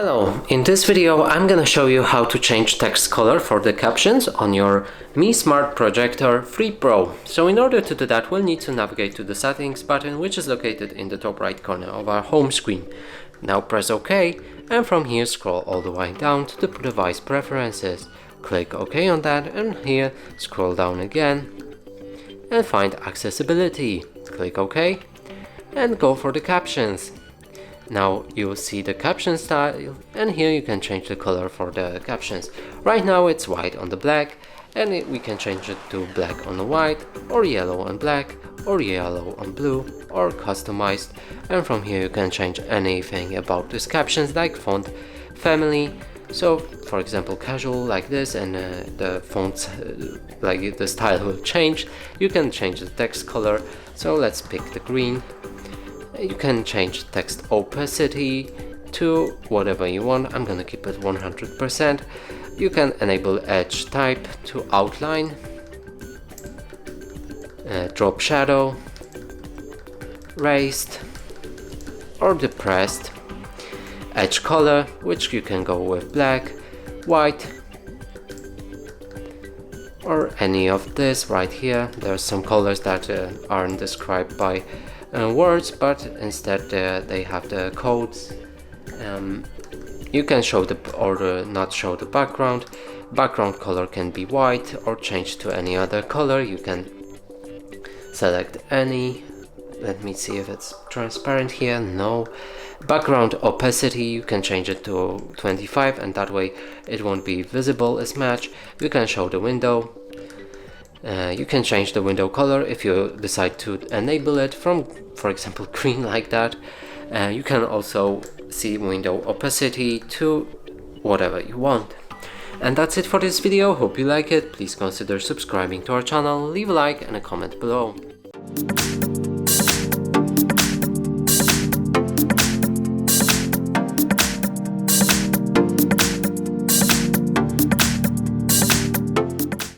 Hello, in this video I'm gonna show you how to change text color for the captions on your Mi Smart Projector 3 Pro. So in order to do that, we'll need to navigate to the settings button, which is located in the top right corner of our home screen. Now press OK, and from here scroll all the way down to the device preferences. Click OK on that, and here scroll down again and find accessibility. Click OK and go for the captions. Now you will see the caption style, and here you can change the color for the captions. Right now it's white on the black, and we can change it to black on the white, or yellow on black, or yellow on blue, or customized. And from here you can change anything about these captions, like font family. So for example casual like this, and the fonts like the style will change. You can change the text color, so let's pick the green. You can change text opacity to whatever you want. I'm gonna keep it 100%. You can enable edge type to outline, drop shadow, raised or depressed, edge color, which you can go with black, white, or any of this right here. There are some colors that aren't described by words, but instead they have the codes. You can show or not show the background. Background color can be white or change to any other color. You can select any. Let me see if it's transparent here. No. Background opacity, you can change it to 25, and that way it won't be visible as much. You can show the window. You can change the window color if you decide to enable it from, for example, green like that. You can also see window opacity to whatever you want. And that's it for this video. Hope you like it. Please consider subscribing to our channel, leave a like and a comment below.